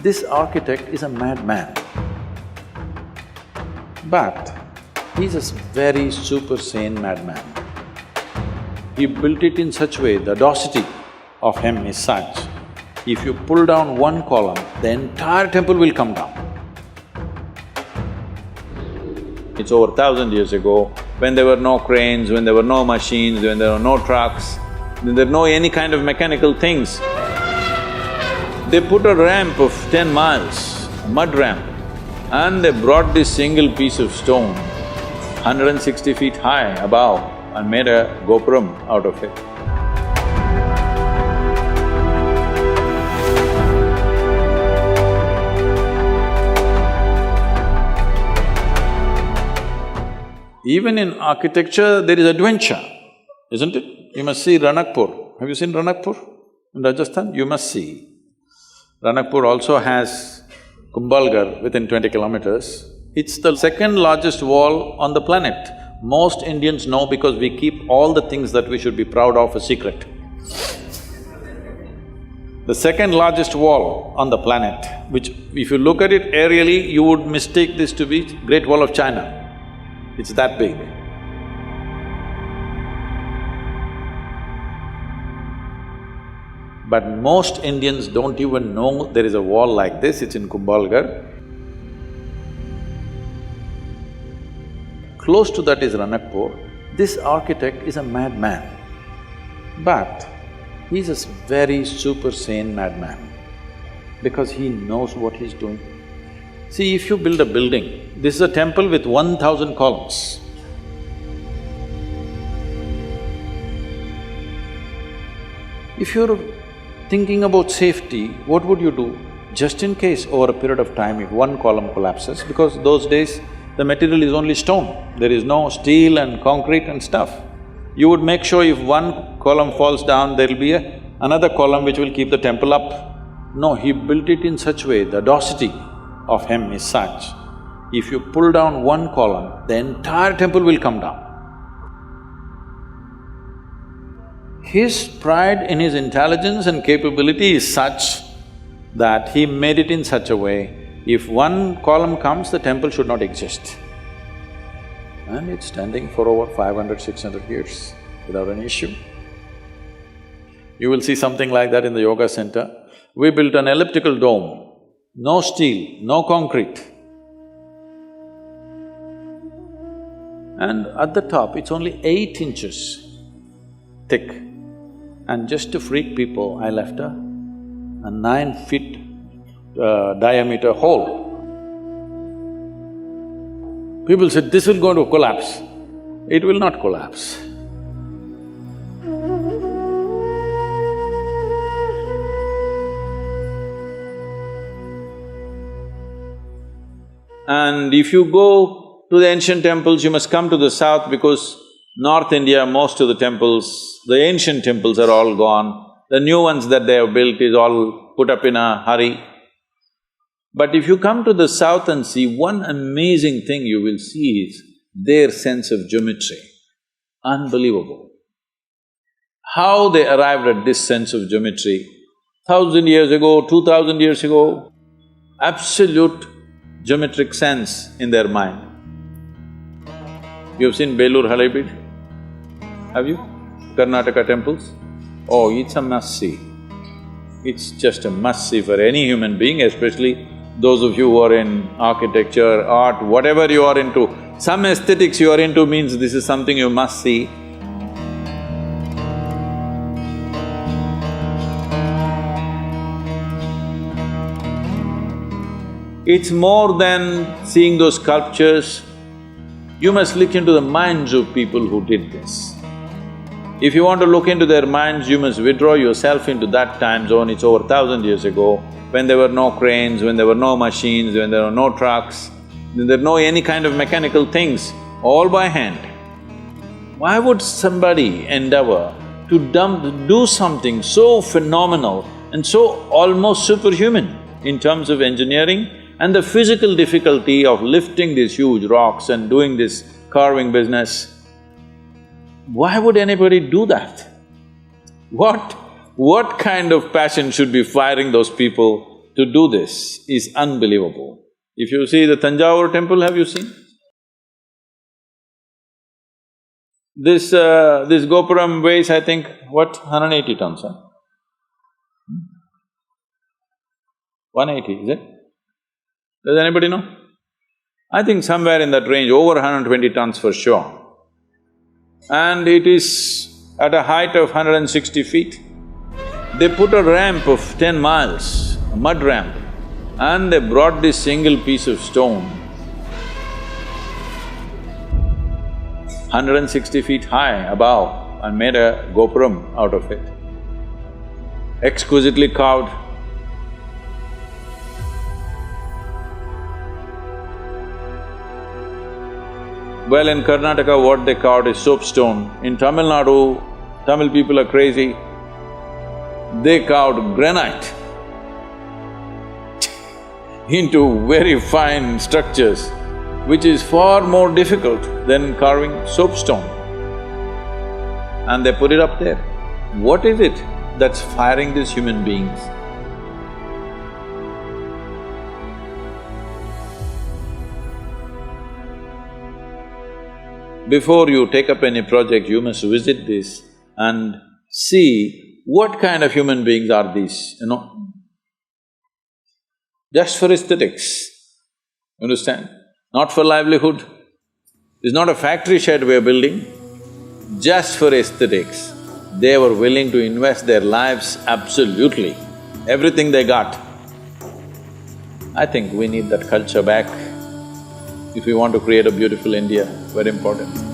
This architect is a madman, but he's a very super sane madman. He built it in such a way, the audacity of him is such, if you pull down one column, the entire temple will come down. It's over 1,000 years ago, when there were no cranes, when there were no machines, when there were no trucks, when there were no any kind of mechanical things. They put a ramp of 10 miles, a mud ramp, and they brought this single piece of stone, 160 feet high above, and made a gopuram out of it. Even in architecture, there is adventure, isn't it? You must see Ranakpur. Have you seen Ranakpur in Rajasthan? You must see. Ranakpur also has Kumbhalgarh within 20 kilometers. It's the second largest wall on the planet. Most Indians know because we keep all the things that we should be proud of a secret. The second largest wall on the planet, which if you look at it aerially, you would mistake this to be Great Wall of China. It's that big. But most Indians don't even know there is a wall like this, it's in Kumbhalgarh. Close to that is Ranakpur. This architect is a madman, but he's a very super sane madman because he knows what he's doing. See, if you build a building, this is a temple with 1,000 columns. If you're thinking about safety, what would you do? Just in case over a period of time, if one column collapses, because those days the material is only stone, there is no steel and concrete and stuff. You would make sure if one column falls down, there'll be another column which will keep the temple up. No, he built it in such a way, the audacity of him is such, if you pull down one column, the entire temple will come down. His pride in his intelligence and capability is such that he made it in such a way, if one column comes, the temple should not exist. And it's standing for over 500, 600 years without an issue. You will see something like that in the yoga center. We built an elliptical dome, no steel, no concrete. And at the top, it's only 8 inches thick. And just to freak people, I left a 9 feet diameter hole. People said, this will going to collapse. It will not collapse. And if you go to the ancient temples, you must come to the south because North India, most of the temples, the ancient temples are all gone. The new ones that they have built is all put up in a hurry. But if you come to the south and see, one amazing thing you will see is their sense of geometry. Unbelievable. How they arrived at this sense of geometry, 1,000 years ago, 2,000 years ago, absolute geometric sense in their mind. You've seen Belur Halebeedu? Have you? Karnataka temples? Oh, it's a must-see. It's just a must-see for any human being, especially those of you who are in architecture, art, whatever you are into. Some aesthetics you are into means this is something you must see. It's more than seeing those sculptures. You must look into the minds of people who did this. If you want to look into their minds, you must withdraw yourself into that time zone. It's over 1,000 years ago, when there were no cranes, when there were no machines, when there were no trucks, when there were no any kind of mechanical things, all by hand. Why would somebody endeavor to do something so phenomenal and so almost superhuman in terms of engineering and the physical difficulty of lifting these huge rocks and doing this carving business? Why would anybody do that? What kind of passion should be firing those people to do this is unbelievable. If you see the Tanjavur temple, have you seen? This Gopuram weighs, I think, what, 180 tons, huh? 180, is it? Does anybody know? I think somewhere in that range, over 120 tons for sure. And it is at a height of 160 feet. They put a ramp of 10 miles, a mud ramp, and they brought this single piece of stone, 160 feet high above, and made a gopuram out of it. Exquisitely carved. Well, in Karnataka, what they carved is soapstone. In Tamil Nadu, Tamil people are crazy. They carved granite into very fine structures, which is far more difficult than carving soapstone. And they put it up there. What is it that's firing these human beings? Before you take up any project, you must visit this and see what kind of human beings are these, Just for aesthetics, understand? Not for livelihood. It's not a factory shed we're building, just for aesthetics. They were willing to invest their lives absolutely, everything they got. I think we need that culture back if we want to create a beautiful India, very important.